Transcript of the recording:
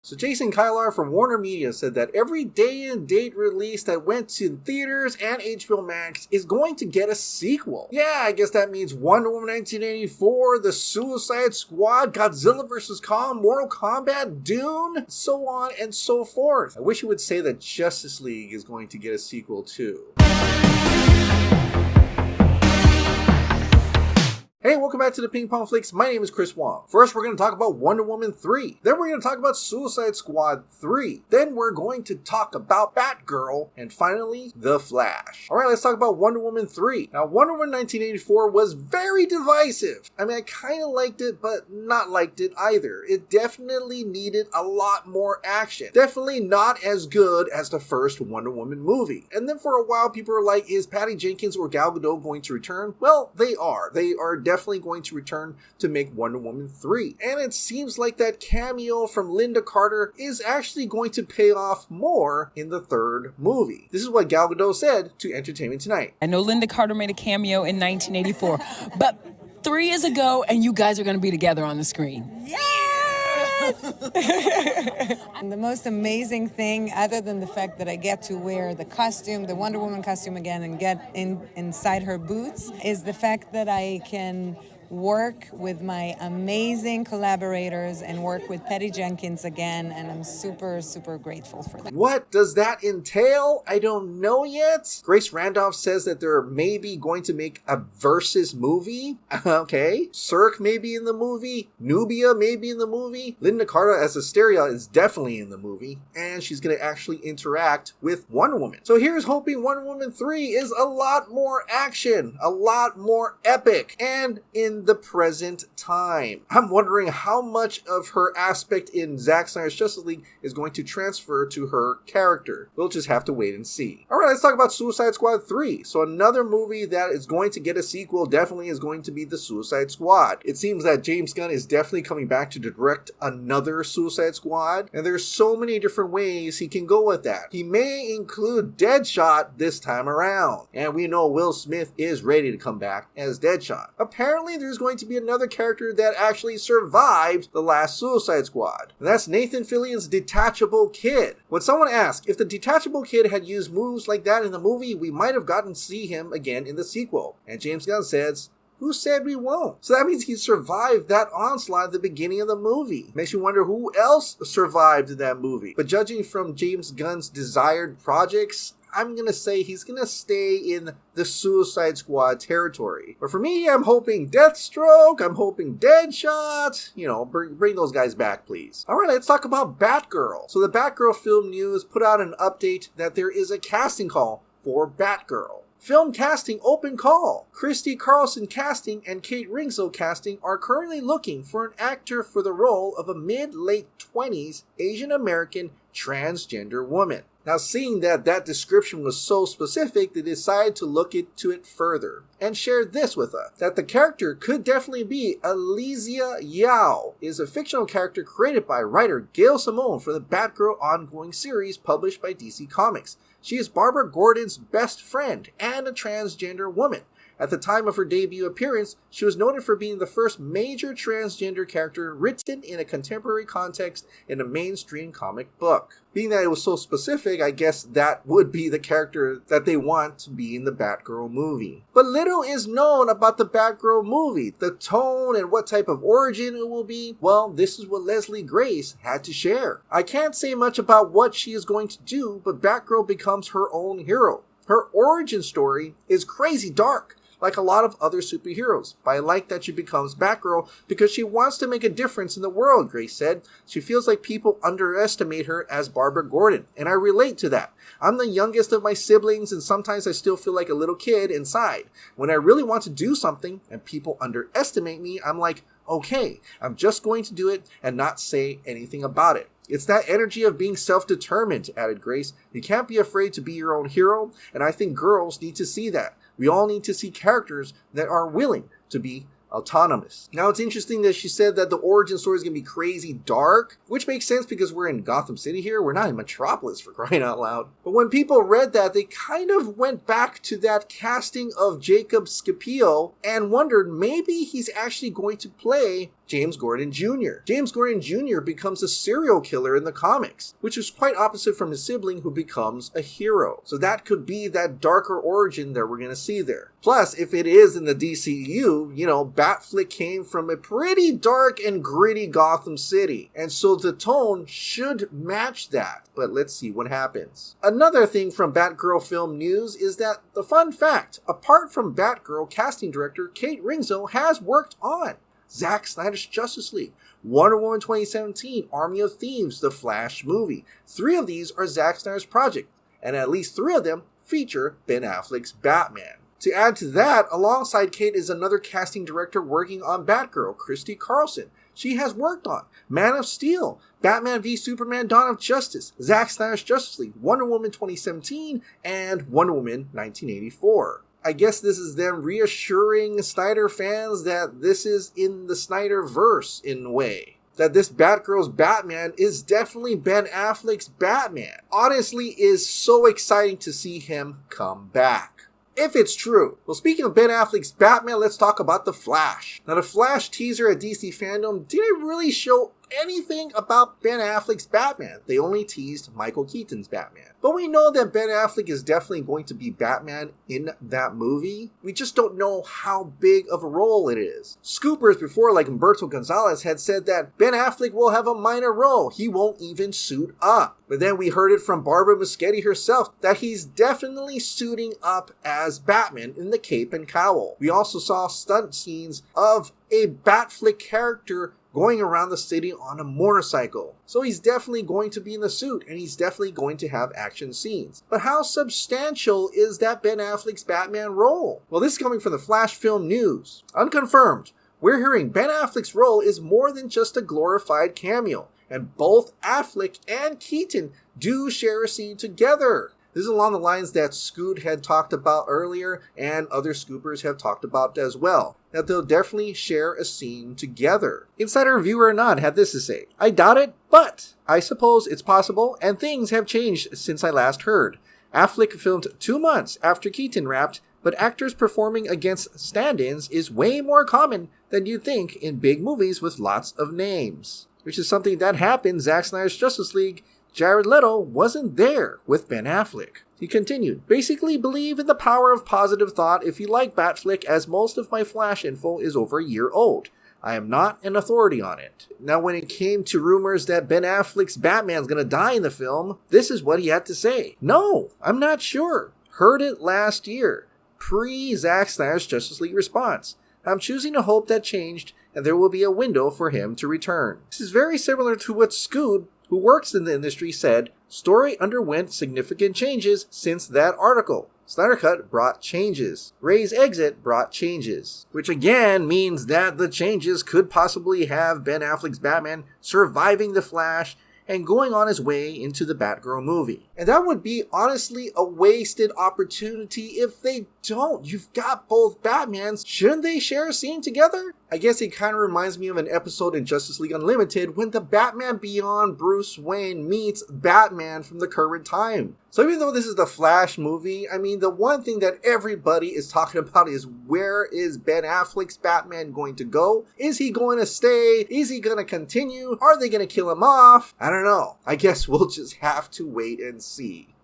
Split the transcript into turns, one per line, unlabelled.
So Jason Kylar from Warner Media said that every day and date release that went to theaters and HBO Max is going to get a sequel. Yeah, I guess that means Wonder Woman 1984, The Suicide Squad, Godzilla vs. Kong, Mortal Kombat, Dune, so on and so forth. I wish you would say that Justice League is going to get a sequel too. Hey, welcome back to the Ping Pong Flix. My name is Chris Wong. First, we're going to talk about Wonder Woman 3. Then we're going to talk about Suicide Squad 3. Then we're going to talk about Batgirl. And finally, The Flash. Alright, let's talk about Wonder Woman 3. Now, Wonder Woman 1984 was very divisive. I mean, I kind of liked it, but not liked it either. It definitely needed a lot more action. Definitely not as good as the first Wonder Woman movie. And then for a while, people were like, is Patty Jenkins or Gal Gadot going to return? Well, they are. They are definitely going to return to make Wonder Woman 3. And it seems like that cameo from Lynda Carter is actually going to pay off more in the third movie. This is what Gal Gadot said to Entertainment Tonight.
I know Lynda Carter made a cameo in 1984, but 3 years ago, and you guys are going to be together on the screen.
And the most amazing thing, other than the fact that I get to wear the costume, the Wonder Woman costume again, and get inside her boots, is the fact that I can work with my amazing collaborators and work with Patty Jenkins again, and I'm super, super grateful for that.
What does that entail? I don't know yet. Grace Randolph says that they're maybe going to make a versus movie. Okay. Cirque may be in the movie. Nubia may be in the movie. Lynda Carter as Asteria is definitely in the movie. And she's going to actually interact with Wonder Woman. So here's hoping Wonder Woman 3 is a lot more action, a lot more epic, and in the present time. I'm wondering how much of her aspect in Zack Snyder's Justice League is going to transfer to her character. We'll just have to wait and see. Alright, let's talk about Suicide Squad 3. So another movie that is going to get a sequel definitely is going to be The Suicide Squad. It seems that James Gunn is definitely coming back to direct another Suicide Squad, and there's so many different ways he can go with that. He may include Deadshot this time around, and we know Will Smith is ready to come back as Deadshot. Apparently there's going to be another character that actually survived the last Suicide Squad, and that's Nathan Fillion's Detachable Kid. When someone asked if the Detachable Kid had used moves like that in the movie, we might have gotten to see him again in the sequel, and James Gunn says, who said we won't? So that means he survived that onslaught at the beginning of the movie. Makes you wonder who else survived that movie. But judging from James Gunn's desired projects, I'm going to say he's going to stay in the Suicide Squad territory. But for me, I'm hoping Deathstroke, I'm hoping Deadshot, bring those guys back, please. Alright, let's talk about Batgirl. So the Batgirl Film News put out an update that there is a casting call for Batgirl. Film casting open call. Christy Carlson Casting and Kate Ringso Casting are currently looking for an actor for the role of a mid-late 20s Asian American transgender woman. Now, seeing that description was so specific, they decided to look into it further and shared this with us, that the character could definitely be Alizia Yao, is a fictional character created by writer Gail Simone for the Batgirl ongoing series published by DC Comics. She is Barbara Gordon's best friend and a transgender woman. At the time of her debut appearance, she was noted for being the first major transgender character written in a contemporary context in a mainstream comic book. Being that it was so specific, I guess that would be the character that they want to be in the Batgirl movie. But little is known about the Batgirl movie, the tone and what type of origin it will be. Well, this is what Leslie Grace had to share. I can't say much about what she is going to do, but Batgirl becomes her own hero. Her origin story is crazy dark, like a lot of other superheroes. But I like that she becomes Batgirl because she wants to make a difference in the world, Grace said. She feels like people underestimate her as Barbara Gordon, and I relate to that. I'm the youngest of my siblings, and sometimes I still feel like a little kid inside. When I really want to do something and people underestimate me, I'm like, okay, I'm just going to do it and not say anything about it. It's that energy of being self-determined, added Grace. You can't be afraid to be your own hero, and I think girls need to see that. We all need to see characters that are willing to be autonomous. Now it's interesting that she said that the origin story is going to be crazy dark, which makes sense because we're in Gotham City here. We're not in Metropolis, for crying out loud. But when people read that, they kind of went back to that casting of Jacob Scipio and wondered maybe he's actually going to play James Gordon Jr. James Gordon Jr. becomes a serial killer in the comics, which is quite opposite from his sibling who becomes a hero. So that could be that darker origin that we're going to see there. Plus, if it is in the DCEU, BATFLECK came from a pretty dark and gritty Gotham City. And so the tone should match that. But let's see what happens. Another thing from Batgirl film news is that the fun fact, apart from Batgirl, casting director Kate Ringzo has worked on Zack Snyder's Justice League, Wonder Woman 2017, Army of Thieves, The Flash movie. 3 of these are Zack Snyder's project, and at least 3 of them feature Ben Affleck's Batman. To add to that, alongside Kate is another casting director working on Batgirl, Christy Carlson. She has worked on Man of Steel, Batman v Superman Dawn of Justice, Zack Snyder's Justice League, Wonder Woman 2017, and Wonder Woman 1984. I guess this is them reassuring Snyder fans that this is in the Snyderverse in a way. That this Batgirl's Batman is definitely Ben Affleck's Batman. Honestly, is so exciting to see him come back. If it's true. Well, speaking of Ben Affleck's Batman, let's talk about The Flash. Now, the Flash teaser at DC Fandom didn't really show anything about Ben Affleck's Batman. They only teased Michael Keaton's Batman. But we know that Ben Affleck is definitely going to be Batman in that movie. We just don't know how big of a role it is. Scoopers before, like Humberto Gonzalez, had said that Ben Affleck will have a minor role. He won't even suit up. But then we heard it from Barbara Muschietti herself that he's definitely suiting up as Batman in the cape and cowl. We also saw stunt scenes of a Batfleck character going around the city on a motorcycle. So he's definitely going to be in the suit, and he's definitely going to have action scenes. But how substantial is that Ben Affleck's Batman role? Well, this is coming from the Flash Film News. Unconfirmed, we're hearing Ben Affleck's role is more than just a glorified cameo, and both Affleck and Keaton do share a scene together. This is along the lines that Scoot had talked about earlier, and other scoopers have talked about as well, that they'll definitely share a scene together. Insider Reviewer Nod had this to say, "I doubt it, but I suppose it's possible, and things have changed since I last heard. Affleck filmed 2 months after Keaton wrapped, but actors performing against stand-ins is way more common than you'd think in big movies with lots of names." Which is something that happened. Zack Snyder's Justice League, Jared Leto wasn't there with Ben Affleck. He continued, "Basically believe in the power of positive thought if you like Batfleck, as most of my Flash info is over a year old. I am not an authority on it." Now, when it came to rumors that Ben Affleck's Batman's gonna die in the film, this is what he had to say. "No, I'm not sure. Heard it last year. Pre-Zack Snyder's Justice League response. I'm choosing to hope that changed and there will be a window for him to return." This is very similar to what Scoot, who works in the industry, said. Story underwent significant changes since that article. Snyder Cut brought changes. Ray's exit brought changes. Which again means that the changes could possibly have Ben Affleck's Batman surviving the Flash and going on his way into the Batgirl movie. And that would be honestly a wasted opportunity if they don't. You've got both Batmans. Shouldn't they share a scene together? I guess it kind of reminds me of an episode in Justice League Unlimited when the Batman Beyond Bruce Wayne meets Batman from the current time. So even though this is the Flash movie, I mean, the one thing that everybody is talking about is where is Ben Affleck's Batman going to go? Is he going to stay? Is he going to continue? Are they going to kill him off? I don't know. I guess we'll just have to wait and see.